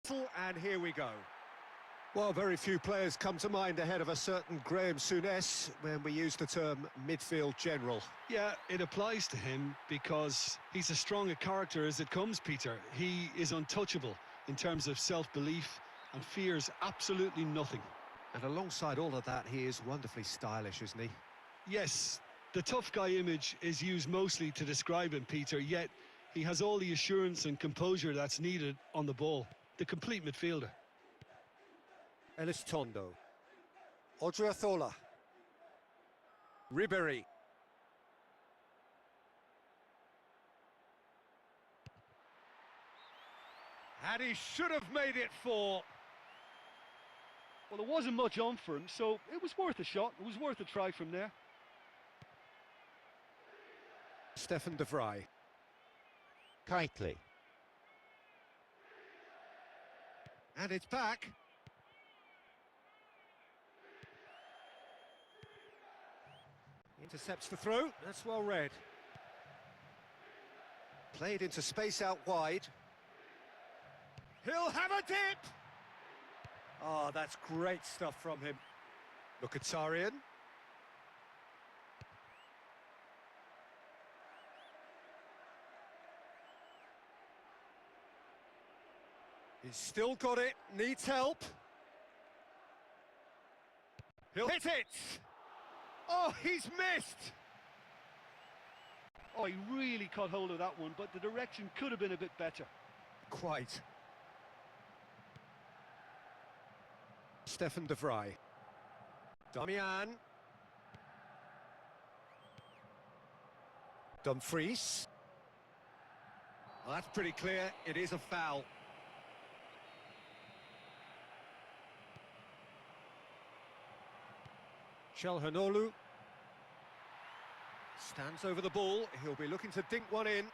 And here we go. Well, very few players come to mind ahead of a certain Graham Souness when we use the term midfield general. Yeah, it applies to him because he's as strong a character as it comes, Peter. He is untouchable in terms of self-belief and fears absolutely nothing. And alongside all of that, he is wonderfully stylish, isn't he? Yes, the tough guy image is used mostly to describe him, Peter, yet he has all the assurance and composure that's needed on the ball. The complete midfielder. Elistondo. Odriozola. Ribéry. And he should have made it 4. Well, there wasn't much on for him, so it was worth a shot. It was worth a try from there. Stefan de Vrij. Kitely. And it's back. Intercepts the throw. That's well read. Played into space out wide. He'll have a dip! Oh, that's great stuff from him. Mkhitaryan. He's still got it, needs help. He'll hit it! Oh, he's missed! Oh, he really caught hold of that one, but the direction could have been a bit better. Quite. Stefan de Vrij. Damian. Dumfries. Well, that's pretty clear, it is a foul. Çalhanoğlu stands over the ball, he'll be looking to dink one in.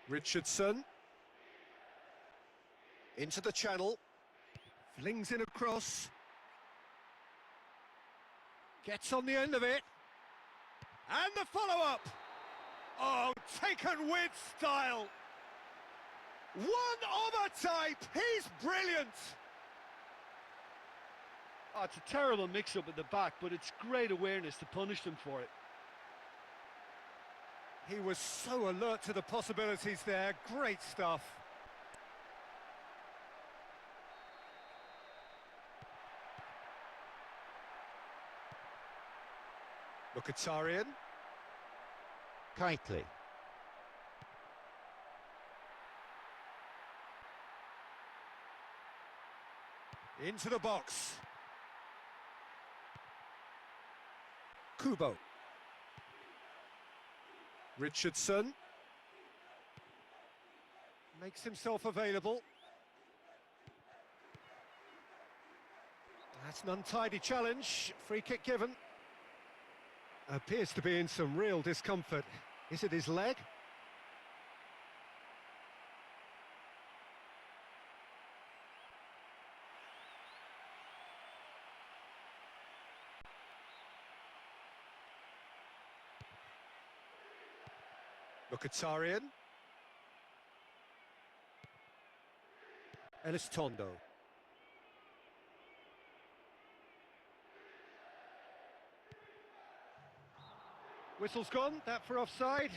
Richardson. Into the channel. Flings in a cross. Gets on the end of it. And the follow-up! Oh, taken with style! One of a type! He's brilliant! Oh, it's a terrible mix-up at the back, but it's great awareness to punish them for it. He was so alert to the possibilities there. Great stuff. Mkhitaryan. Kitely. Into the box. Kubo. Richardson. Makes himself available. That's an untidy challenge. Free kick given. Appears to be in some real discomfort. Is it his leg? Mkhitaryan. Elistondo. Whistle's gone, that for offside?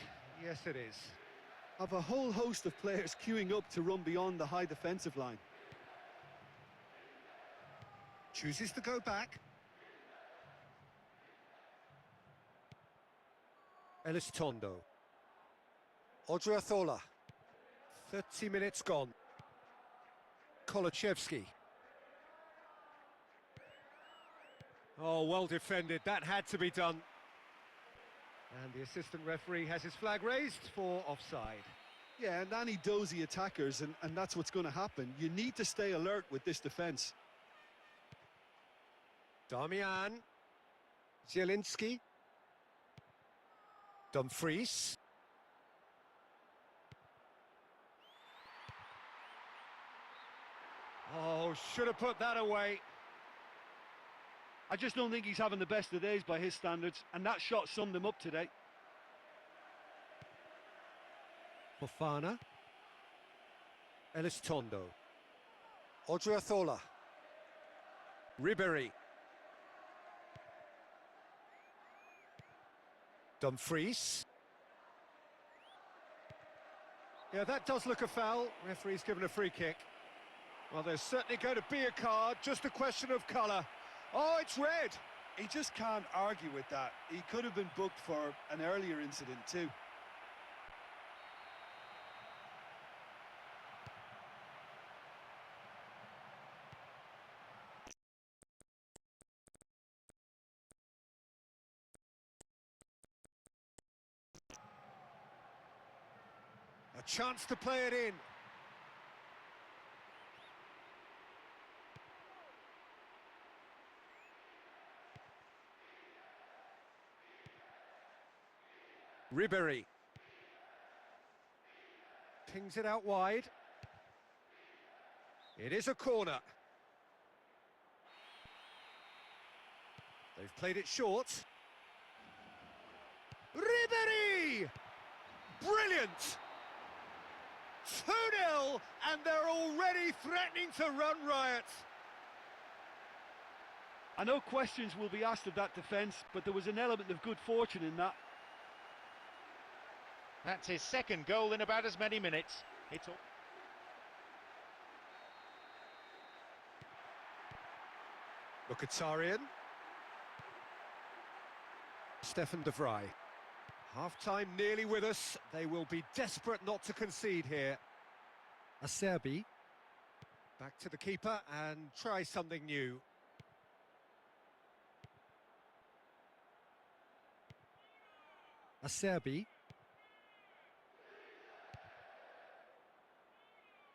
Yes, it is. Of a whole host of players queuing up to run beyond the high defensive line. Chooses to go back. Elistondo. Odriozola. 30 minutes gone. Kolachevsky. Oh, well defended. That had to be done. And the assistant referee has his flag raised for offside. Yeah, and any dozy attackers, and that's what's going to happen. You need to stay alert with this defence. Damian. Zielinski. Dumfries. Oh, should have put that away. I just don't think he's having the best of days by his standards, and that shot summed him up today. Fofana. Elistondo. Odriozola. Ribéry. Dumfries. Yeah, that does look a foul. Referee's given a free kick. Well, there's certainly going to be a card, just a question of colour. Oh, it's red! He just can't argue with that. He could have been booked for an earlier incident too. A chance to play it in. Ribéry. Pings it out wide. It is a corner. They've played it short. Ribéry! Brilliant! 2-0, and they're already threatening to run riot. I know questions will be asked of that defence, but there was an element of good fortune in that. That's his second goal in about as many minutes. Mkhitaryan. Stefan de Vrij. Half-time nearly with us. They will be desperate not to concede here. Acerbi. Back to the keeper and try something new. Acerbi.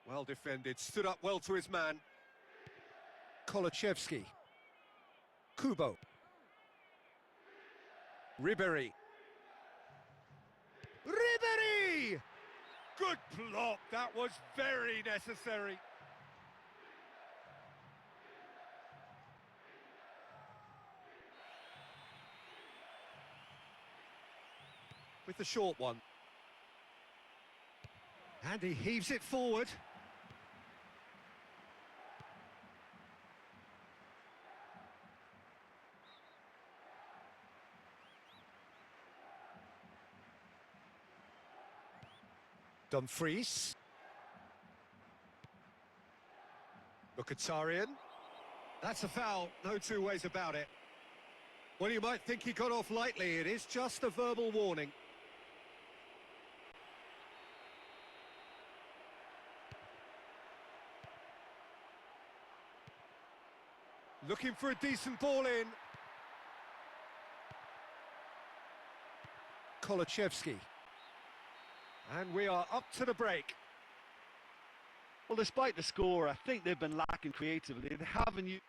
Well defended, stood up well to his man. Kolachevsky. Kubo. Ribéry. Ribéry! Good block, that was very necessary. With the short one. And he heaves it forward. Dumfries. Mkhitaryan. That's a foul, no two ways about it. Well, you might think he got off lightly, it is just a verbal warning. Looking for a decent ball in. Kolachevsky. And we are up to the break. Well, despite the score, I think they've been lacking creatively. They haven't used...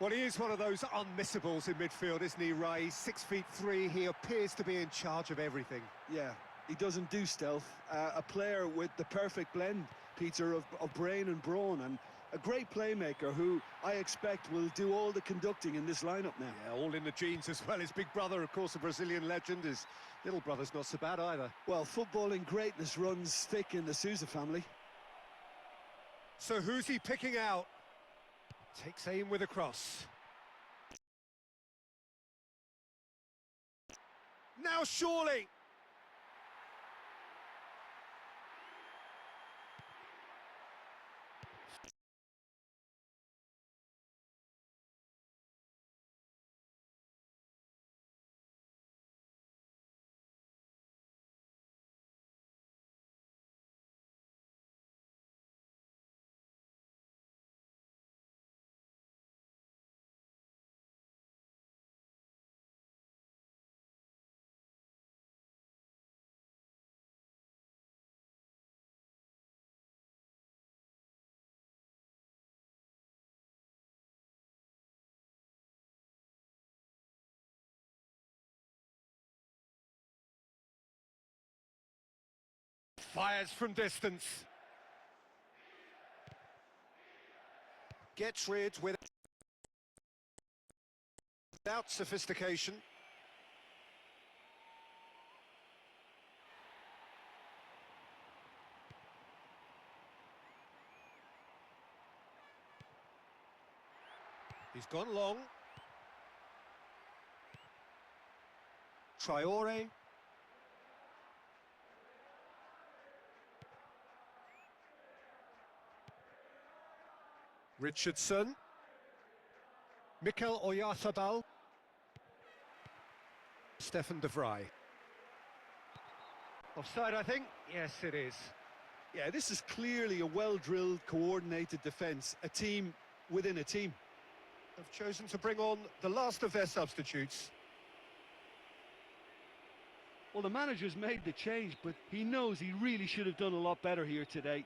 Well, he is one of those unmissables in midfield, isn't he, Ray? He's 6'3", he appears to be in charge of everything. Yeah, he doesn't do stealth. A player with the perfect blend, Peter, of brain and brawn, and a great playmaker who I expect will do all the conducting in this lineup now. Yeah, all in the genes as well. His big brother, of course, a Brazilian legend. His little brother's not so bad either. Well, footballing greatness runs thick in the Sousa family. So who's he picking out? Takes aim with a cross. Now surely! Fires from distance. Gets rid without sophistication. He's gone long. Traore. Richardson. Mikel Oyarzabal. Stefan de Vrij. Offside, I think? Yes, it is. Yeah, this is clearly a well-drilled, coordinated defence, a team within a team. Have chosen to bring on the last of their substitutes. Well, the manager's made the change, but he knows he really should have done a lot better here today.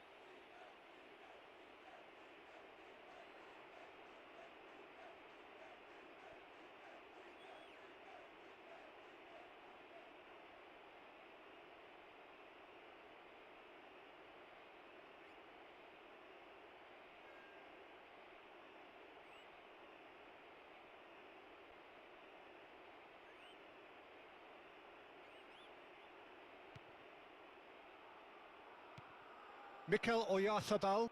Mikel Oyarzabal.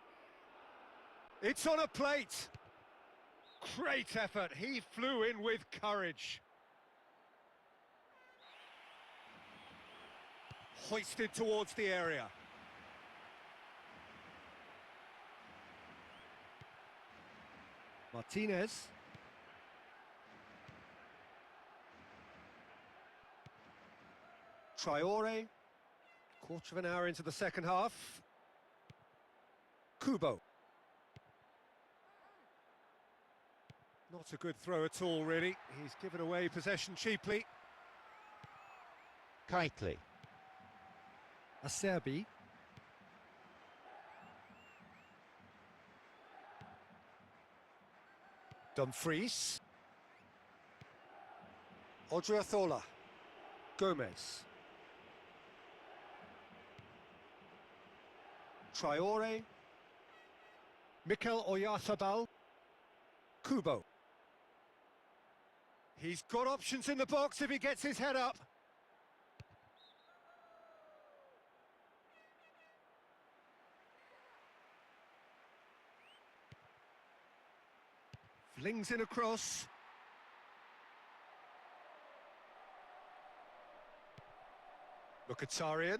It's on a plate. Great effort. He flew in with courage. Hoisted towards the area. Martinez. Traore. Quarter of an hour into the second half. Kubo. Not a good throw at all, really. He's given away possession cheaply. Kitely. Acerbi. Dumfries. Odriozola. Gomez. Traore. Mikel Oyarzabal. Kubo. He's got options in the box if he gets his head up. Flings in across. Mkhitaryan.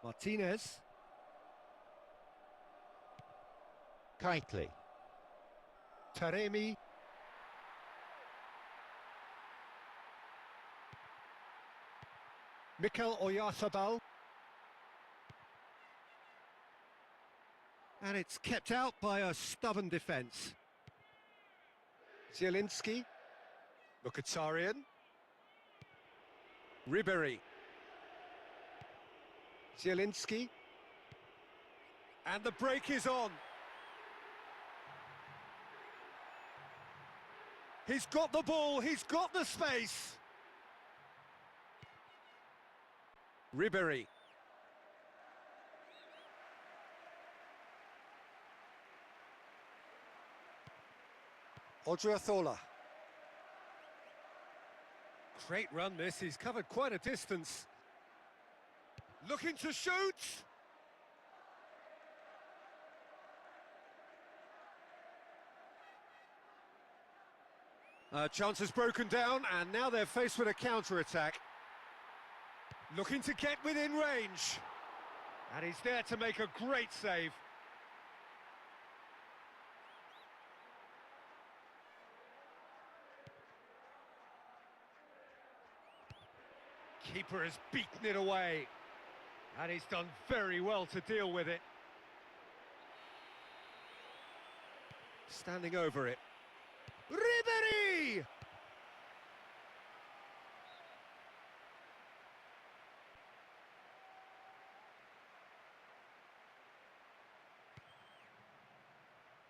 Martinez. Kitely. Taremi. Mikel Oyarzabal. And it's kept out by a stubborn defence. Zielinski. Mkhitaryan. Ribéry. Zielinski. And the break is on. He's got the ball, he's got the space. Ribéry. Odriozola. Great run this, he's covered quite a distance. Looking to shoot! Chance has broken down, and now they're faced with a counter-attack. Looking to get within range. And he's there to make a great save. Keeper has beaten it away. And he's done very well to deal with it. Standing over it. Ribéry!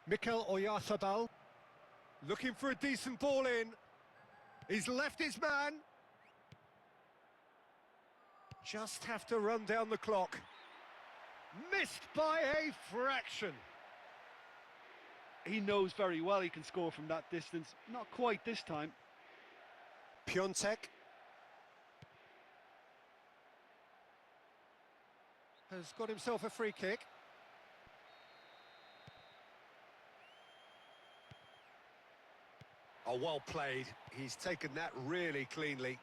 Mikel Oyarzabal. Looking for a decent ball in. He's left his man. Just have to run down the clock. Missed by a fraction. He knows very well he can score from that distance. Not quite this time. Piontek has got himself a free kick. Oh, well played. He's taken that really cleanly.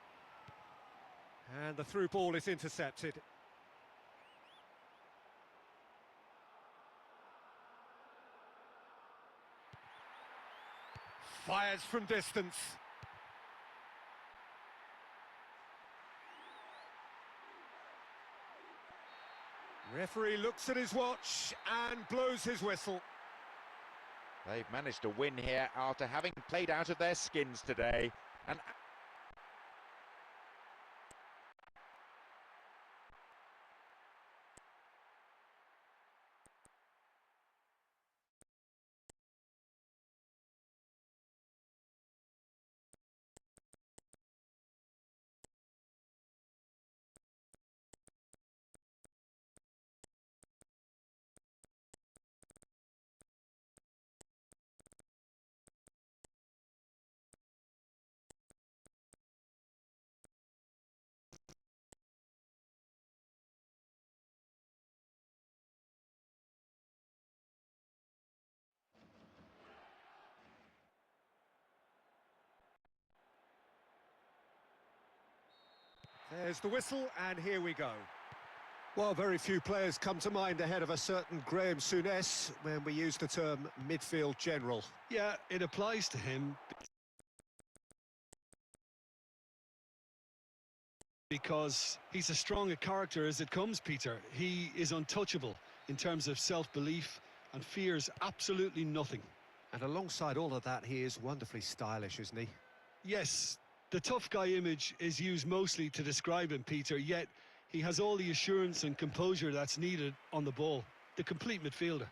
And the through ball is intercepted. Fires from distance. Referee looks at his watch and blows his whistle. They've managed to win here after having played out of their skins today. And There's the whistle, and here we go. Well, very few players come to mind ahead of a certain Graham Souness when we use the term midfield general. Yeah, it applies to him because he's as strong a character as it comes, Peter. He is untouchable in terms of self-belief and fears absolutely nothing. And alongside all of that, he is wonderfully stylish, isn't he? Yes, the tough guy image is used mostly to describe him, Peter, yet he has all the assurance and composure that's needed on the ball. The complete midfielder.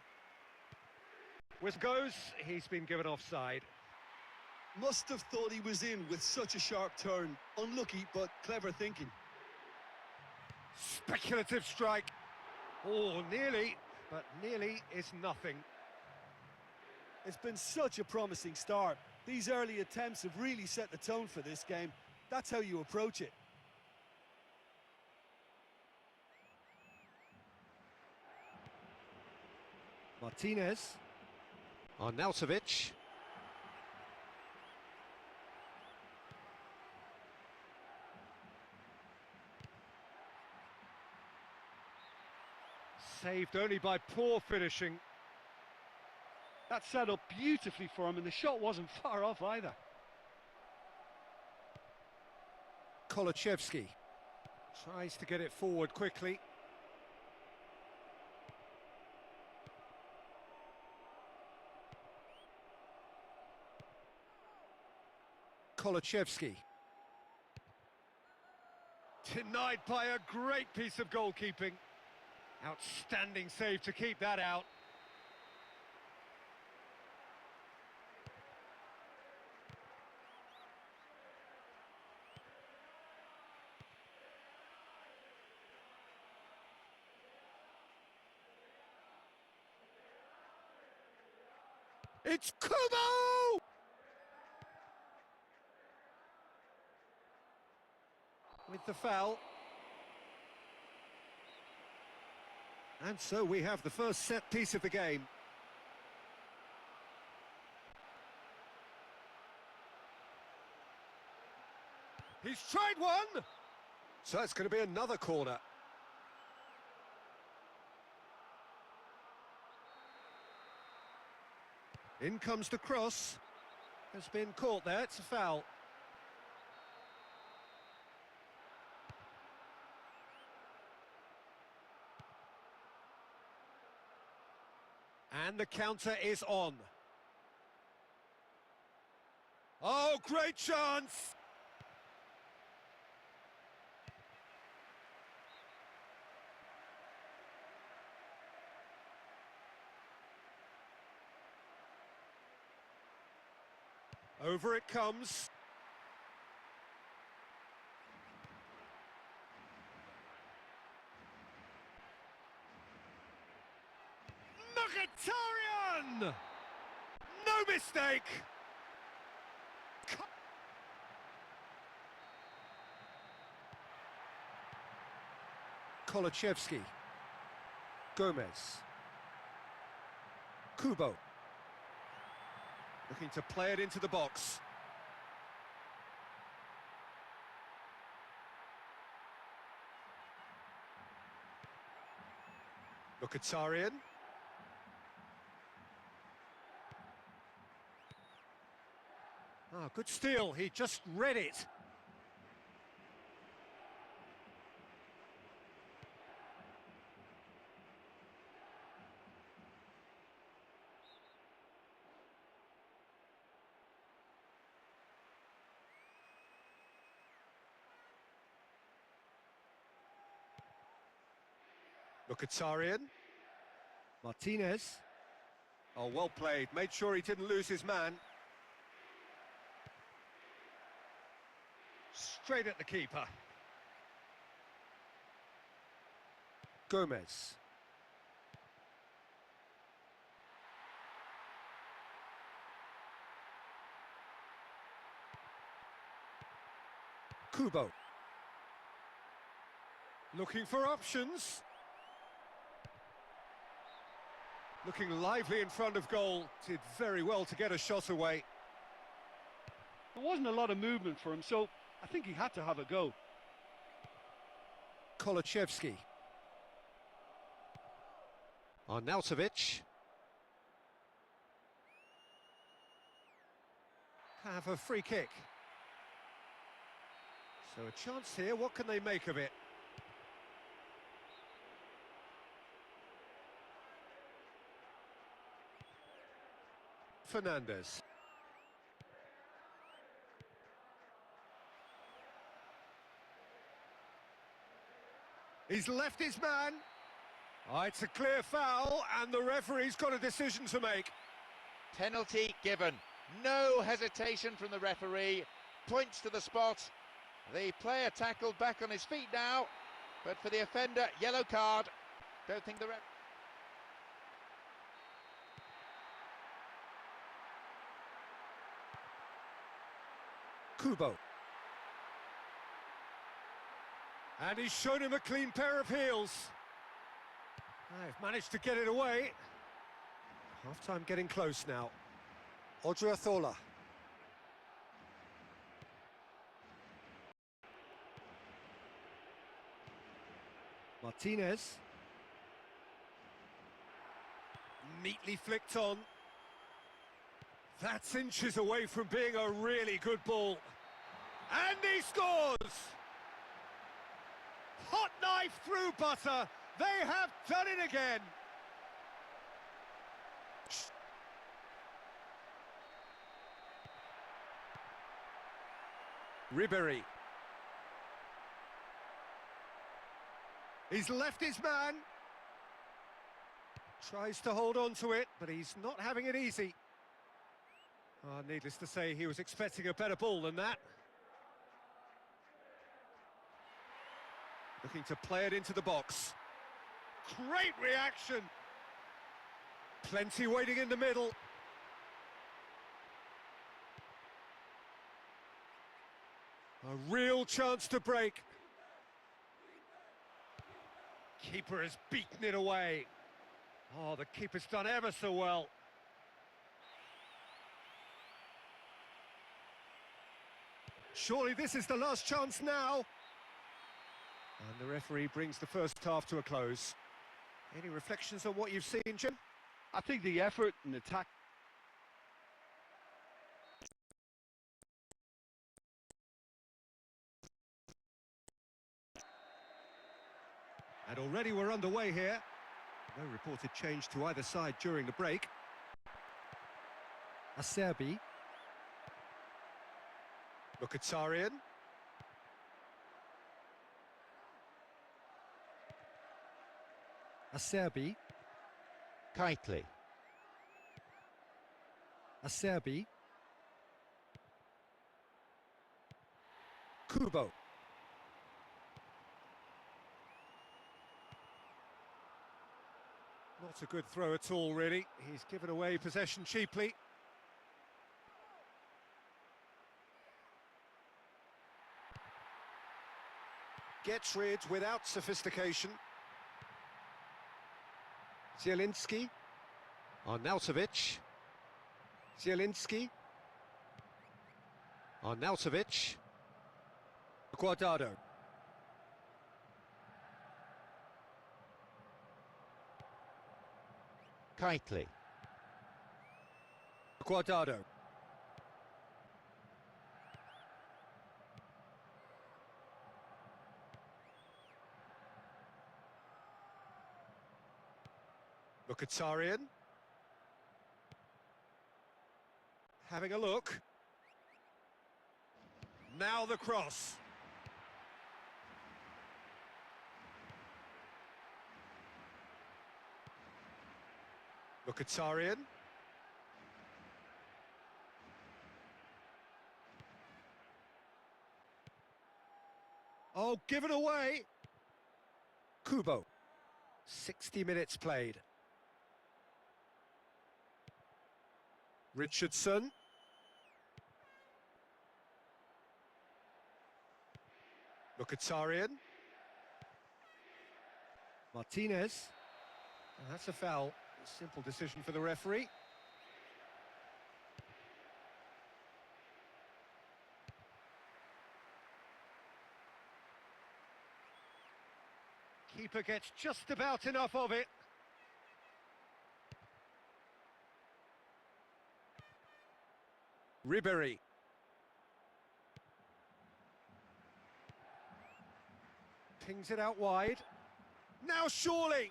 Whistle goes, he's been given offside. Must have thought he was in with such a sharp turn. Unlucky, but clever thinking. Speculative strike. Oh, nearly, but nearly is nothing. It's been such a promising start. These early attempts have really set the tone for this game. That's how you approach it. Martinez. Arnautovic. Saved only by poor finishing. That set up beautifully for him, and the shot wasn't far off either. Kolachevsky tries to get it forward quickly. Kolachevsky. Denied by a great piece of goalkeeping. Outstanding save to keep that out. It's Kubo! With the foul. And so we have the first set piece of the game. He's tried one! So it's going to be another corner. In comes the cross. Has been caught there, it's a foul. And the counter is on. Oh, great chance! Over it comes. Mkhitaryan! No mistake! Kolachevsky. Gomez. Kubo. Looking to play it into the box. Mkhitaryan. Ah, good steal, he just read it. Mkhitaryan. Martinez. Oh, well played. Made sure he didn't lose his man. Straight at the keeper. Gomez. Kubo. Looking for options. Looking lively in front of goal. Did very well to get a shot away. There wasn't a lot of movement for him, so I think he had to have a go. Kolachevsky. Arnautovic. Have a free kick. So a chance here, what can they make of it? Fernandez. He's left his man. Oh, it's a clear foul, and the referee's got a decision to make. Penalty given. No hesitation from the referee. Points to the spot. The player tackled back on his feet now, but for the offender, yellow card. Don't think the ref... Kubo. And he's shown him a clean pair of heels. They've managed to get it away. Half-time getting close now. Odriozola. Martinez. Neatly flicked on. That's inches away from being a really good ball. And he scores! Hot knife through butter. They have done it again. Ribery. He's left his man. Tries to hold on to it, but he's not having it easy. Oh, needless to say, he was expecting a better ball than that. Looking to play it into the box. Great reaction. Plenty waiting in the middle. A real chance to break. Keeper has beaten it away. Oh, the keeper's done ever so well. Surely this is the last chance now. And the referee brings the first half to a close. Any reflections on what you've seen, Jim? I think the effort and attack. And already we're underway here. No reported change to either side during the break. Acerbi. Mkhitaryan. Acerbi. Kitely. Acerbi. Kubo. Not a good throw at all, really. He's given away possession cheaply. Gets rid without sophistication. Zielinski. Arnautovic. Zielinski. Arnautovic. Guardado. Kitely. Guardado. Mkhitaryan. Having a look. Now the cross. Mkhitaryan. Oh, given away. Kubo. 60 minutes played. Richardson. Mkhitaryan. Martinez. And that's a foul. Simple decision for the referee. Keeper gets just about enough of it. Ribery. Pings it out wide. Now surely!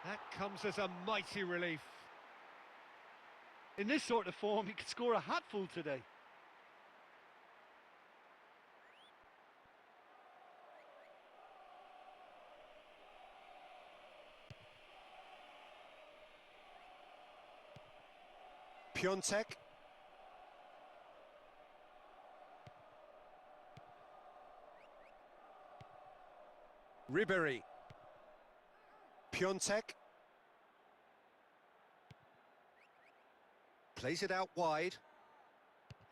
That comes as a mighty relief. In this sort of form, he could score a hatful today. Piontek. Ribery. Piontek. Plays it out wide.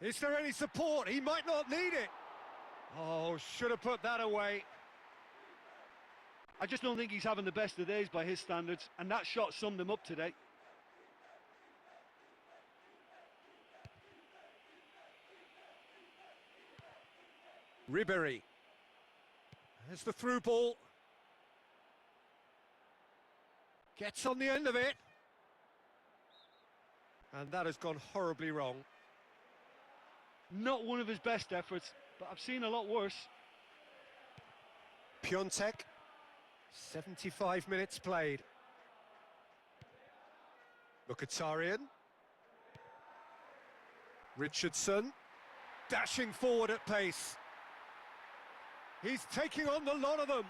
Is there any support? He might not need it. Oh, should have put that away. I just don't think he's having the best of days by his standards, and that shot summed him up today. Ribery. There's the through ball. Gets on the end of it. And that has gone horribly wrong. Not one of his best efforts, but I've seen a lot worse. Piontek. 75 minutes played. Mkhitaryan. Richardson. Dashing forward at pace. He's taking on the lot of them.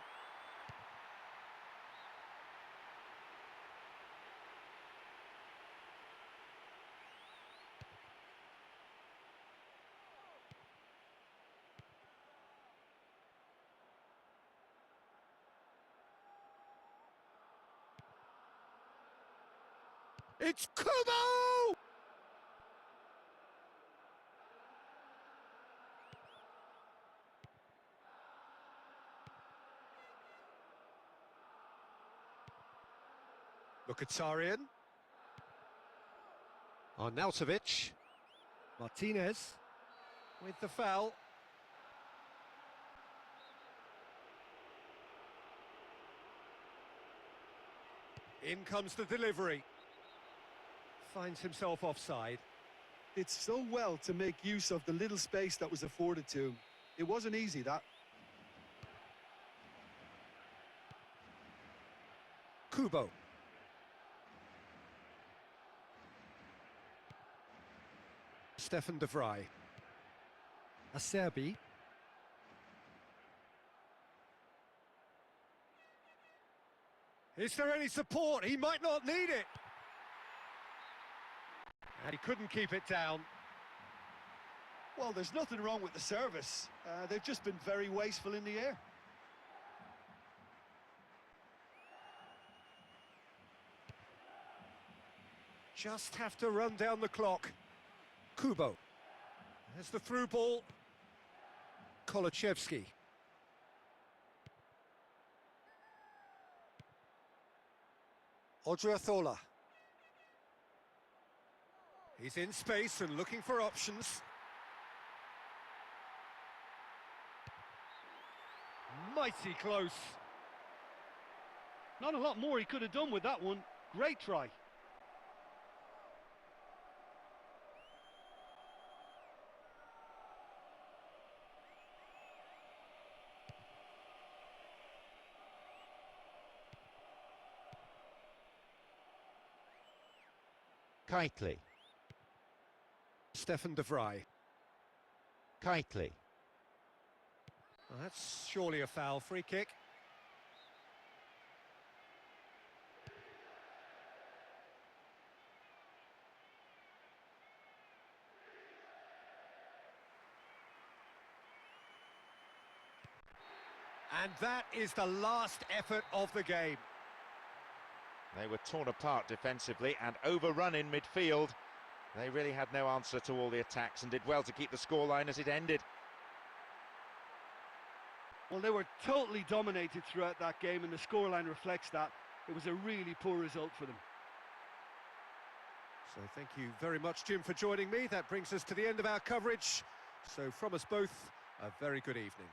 It's Kubo! Mkhitaryan. Arnautovic. Martinez with the foul. In comes the delivery. Finds himself offside. It's so well to make use of the little space that was afforded to him. It wasn't easy, that. Kubo. Stefan de Vrij. Acerbi. Is there any support? He might not need it. And he couldn't keep it down. Well, there's nothing wrong with the service. They've just been very wasteful in the air. just have to run down the clock. Kubo. There's the through ball. Kolachevsky. Odriozola. He's in space and looking for options. Mighty close. Not a lot more he could have done with that one. Great try. Kitely. Stefan de Vrij. Kitely. Well, that's surely a foul. Free kick. And that is the last effort of the game. They were torn apart defensively and overrun in midfield. They really had no answer to all the attacks and did well to keep the scoreline as it ended. Well, they were totally dominated throughout that game, and the scoreline reflects that. It was a really poor result for them. So thank you very much, Jim, for joining me. That brings us to the end of our coverage. So from us both, a very good evening.